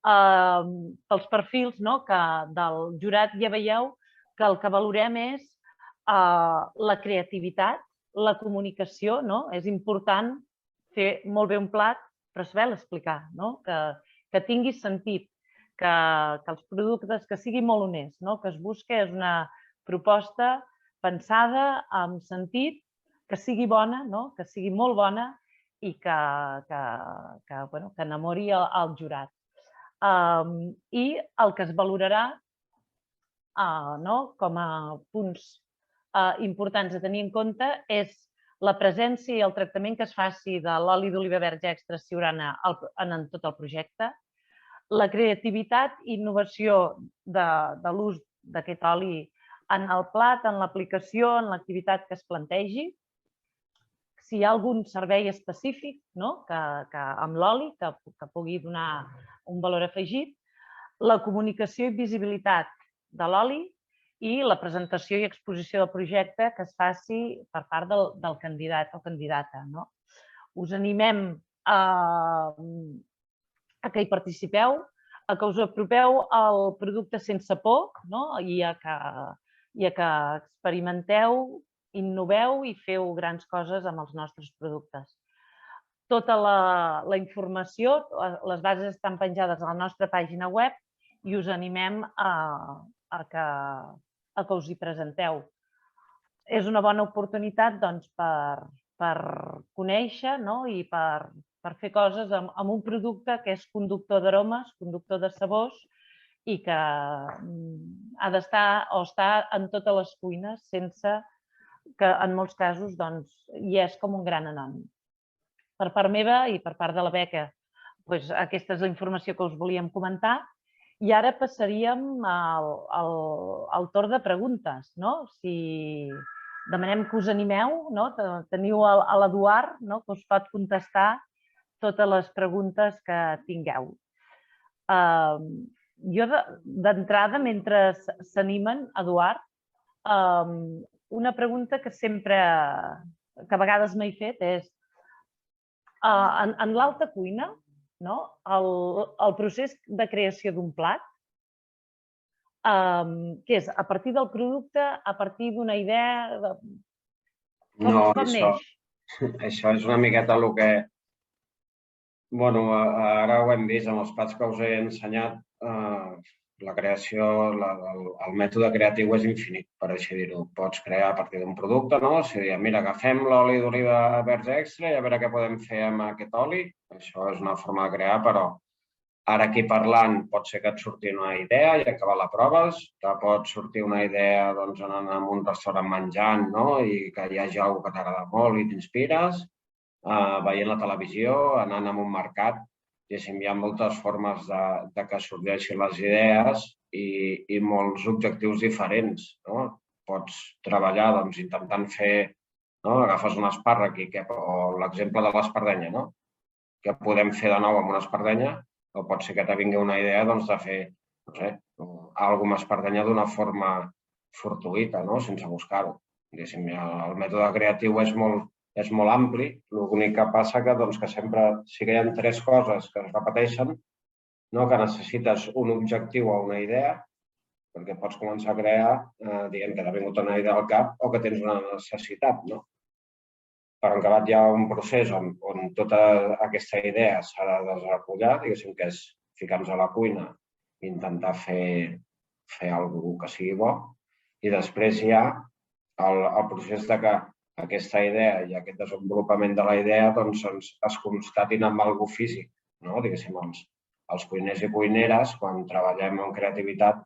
S3: Pels perfils del jurat ja veieu que el que valorem és la creativitat, la comunicació. És important fer molt bé un plat, però saber l'explicar, que tingui sentit, que els productes, que sigui molt honest, que es busca és una proposta pensada amb sentit, que sigui bona, que sigui molt bona i que enamori el jurat. I el que es valorarà com a punts importants a tenir en compte és la presència i el tractament que es faci de l'oli d'oliva verge extra Siurana en tot el projecte, la creativitat i innovació de l'ús d'aquest oli en el plat, en l'aplicació, en l'activitat que es plantegi. Si hi ha algun servei específic amb l'oli que pugui donar un valor afegit, la comunicació i visibilitat de l'oli i la presentació i exposició del projecte que es faci per part del candidat o candidata. Us animem a que hi participeu, a que us apropeu al producte sense por i a que experimenteu, innoveu i feu grans coses amb els nostres productes. Tota la informació, les bases estan penjades a la nostra pàgina web i us animem a que us hi presenteu. És una bona oportunitat per conèixer i per fer coses amb un producte que és conductor d'aromes, conductor de sabors i que ha d'estar o està en totes les cuines, sense que en molts casos hi és com un gran anònim. Per part meva i per part de la beca, aquesta és la informació que us volíem comentar. I ara passaríem al torn de preguntes. Demanem que us animeu, teniu l'Eduard que us pot contestar totes les preguntes que tingueu. Jo, d'entrada, mentre s'animen, Eduard, una pregunta que a vegades m'he fet és en l'alta cuina, el procés de creació d'un plat, què és? A partir del producte, a partir d'una idea? Com neix?
S2: Això és una miqueta el que... Ara ho hem vist amb els plats que us he ensenyat. La creació, el mètode creatiu és infinit, per així dir-ho. Pots crear a partir d'un producte, si diem, mira, agafem l'oli d'oliva verge extra i a veure què podem fer amb aquest oli. Això és una forma de crear, però ara aquí parlant pot ser que et surti una idea i acabar la proves. Te pot sortir una idea anant a un restaurant menjant i que hi hagi alguna cosa que t'agrada molt i t'inspires, veient la televisió, anant a un mercat. Hi ha moltes formes de que sorgeixin les idees i molts objectius diferents. Pots treballar intentant fer, agafes un espàrrec o l'exemple de l'espardenya, què podem fer de nou amb una espardenya, o pot ser que te vingui una idea de fer, alguna cosa amb espardenya d'una forma fortuïta, sense buscar-ho. El mètode creatiu és molt ampli, l'únic que passa que sempre sí que hi ha 3 coses que es repeteixen, que necessites un objectiu o una idea, perquè pots començar a crear, diguem que t'ha vingut una idea al cap o que tens una necessitat. Per acabat hi ha un procés on tota aquesta idea s'ha de desenvolupar, diguéssim que és ficar-nos a la cuina i intentar fer alguna cosa que sigui bo, i després hi ha el procés de que aquesta idea i aquest desenvolupament de la idea es constatin amb alguna cosa físic. Diguéssim, els cuiners i cuineres, quan treballem en creativitat,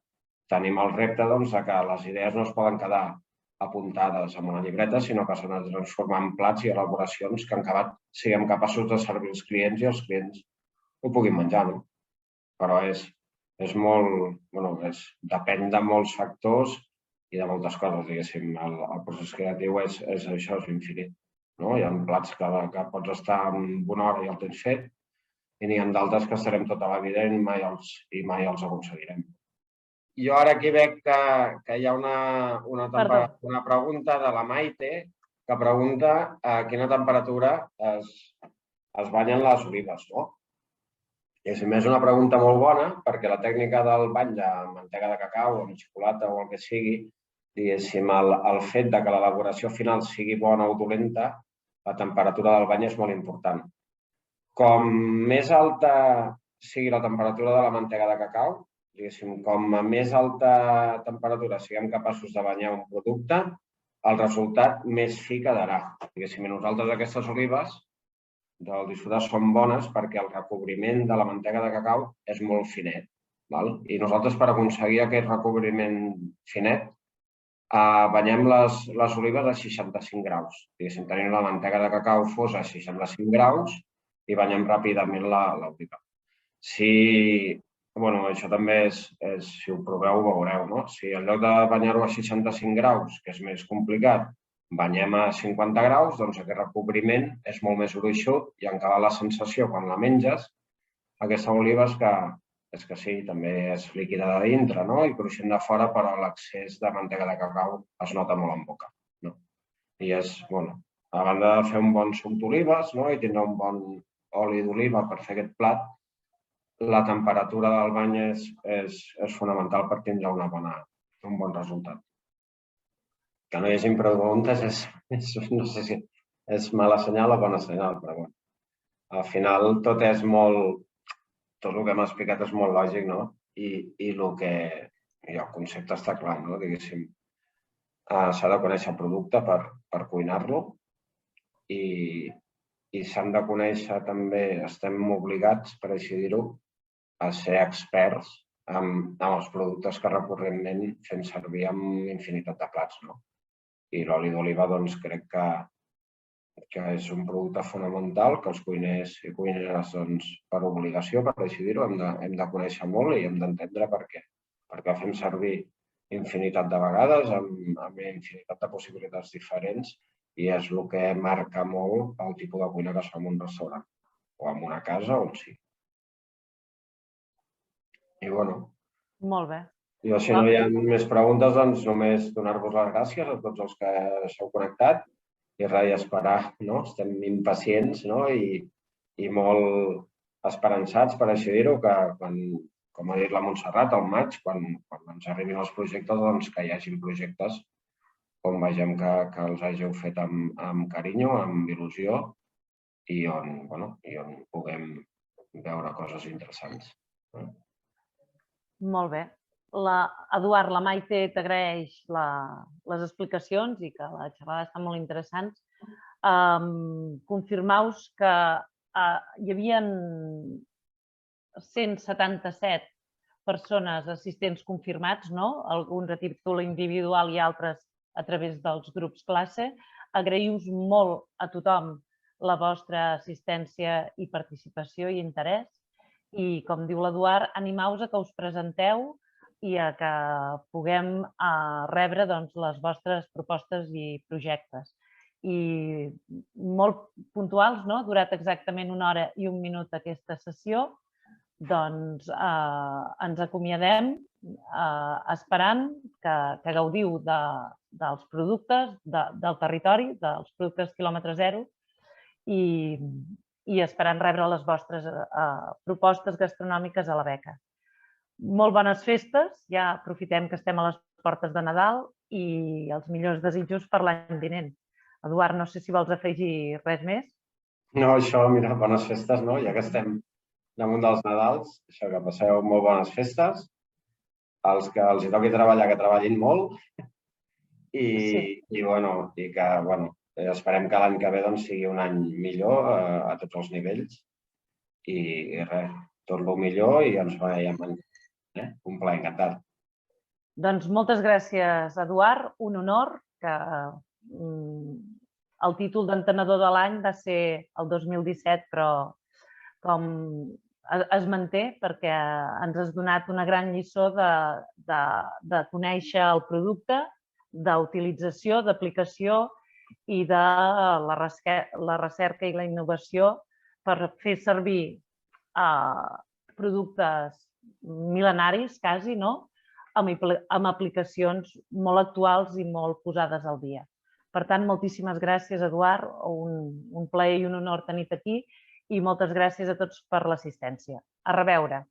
S2: tenim el repte que les idees no es poden quedar apuntades en una llibreta, sinó que s'han de transformar en plats i elaboracions que en acabat siguem capaços de servir als clients i els clients ho puguin menjar. Però depèn de molts factors i de moltes coses, diguéssim. El procés creatiu és això, és infinit. Hi ha plats que pots estar en una hora i el tens fet i n'hi ha d'altres que estarem tota la vida i mai els aconseguirem. Jo ara aquí veig que hi ha una pregunta de la Maite que pregunta a quina temperatura es banyen les olives. És una pregunta molt bona perquè la tècnica del bany de mantega de cacau o de xocolata o el que sigui, diguéssim, el fet que l'elaboració final sigui bona o dolenta, la temperatura del bany és molt important. Com més alta sigui la temperatura de la mantega de cacau, diguéssim, com a més alta temperatura siguem capaços de banyar un producte, el resultat més fi quedarà. Diguéssim, nosaltres aquestes olives del disfrutar són bones perquè el recobriment de la mantega de cacau és molt finet. I nosaltres, per aconseguir aquest recobriment finet, banyem les olives a 65 graus. Diguéssim, tenim la mantega de cacau fosa a 65 graus i banyem ràpidament l'oliva. Si això també és, si ho proveu, ho veureu, no? Si en lloc de banyar-ho a 65 graus, que és més complicat, banyem a 50 graus, doncs aquest recobriment és molt més gruixut i encara la sensació quan la menges, aquesta oliva és que sí, també és líquida de dintre, no? I cruixent de fora, però l'excés de mantega de cacau es nota molt en boca, no? I és, a banda de fer un bon suc d'olives, no? I tindre un bon oli d'oliva per fer aquest plat, la temperatura del bany és fonamental per tindre un bon resultat. Que no hi hagi preguntes no sé si és mala senyal o bona senyal, però al final tot el que hem explicat és molt lògic, no? I el concepte està clar, no? Diguéssim, s'ha de conèixer el producte per cuinar-lo i s'han de conèixer també, estem obligats, per així dir-ho, a ser experts amb els productes que recurrentment fem servir en infinitat de plats, no? I l'oli d'oliva, doncs, crec que és un producte fonamental que els cuiners i cuineres, doncs, per obligació, per així dir-ho, hem de conèixer molt i hem d'entendre per què. Perquè fem servir infinitat de vegades, amb infinitat de possibilitats diferents, i és el que marca molt el tipus de cuina que es fa en un restaurant o en una casa on sigui. I
S3: Molt bé.
S2: I si no hi ha més preguntes, doncs només donar-vos les gràcies a tots els que s'heu connectat i res, esperar, no? Estem impacients, no? I molt esperançats, per així dir-ho, que quan, com ha dit la Montserrat, al maig, quan ens arribin els projectes, doncs que hi hagin projectes on vegem que els hàgiu fet amb carinyo, amb il·lusió i on puguem veure coses interessants.
S3: Molt bé. Eduard, la Maite t'agraeix les explicacions i que la xerrada està molt interessant. Confirmeu-vos que hi havia 177 persones assistents confirmats, no? Alguns a títol individual i altres a través dels grups classe. Agraïu-vos molt a tothom la vostra assistència i participació i interès. I, com diu l'Eduard, animeu-vos a que us presenteu i a que puguem rebre les vostres propostes i projectes. I molt puntuals, no? Ha durat exactament 1 hora i 1 minut aquesta sessió. Doncs ens acomiadem esperant que gaudiu dels productes del territori, dels productes quilòmetre zero, i esperant rebre les vostres propostes gastronòmiques a la beca. Molt bones festes, ja aprofitem que estem a les portes de Nadal i els millors desitjos per l'any vinent. Eduard, no sé si vols afegir res més.
S2: No, això, mira, bones festes, no? Ja que estem damunt dels Nadals, això, que passeu molt bones festes. Els que els hi toqui treballar, que treballin molt. I que, esperem que l'any que ve sigui un any millor a tots els nivells. I res, tot el millor i ens veiem. Un plaer, encantat.
S3: Doncs moltes gràcies, Eduard. Un honor que el títol d'entenedor de l'any va ser el 2017, però com es manté perquè ens has donat una gran lliçó de conèixer el producte, d'utilització, d'aplicació i de la recerca i la innovació per fer servir productes mil·lenaris, quasi, no? Amb aplicacions molt actuals i molt posades al dia. Per tant, moltíssimes gràcies, Eduard. Un plaer i un honor tenir-te aquí i moltes gràcies a tots per l'assistència. A reveure.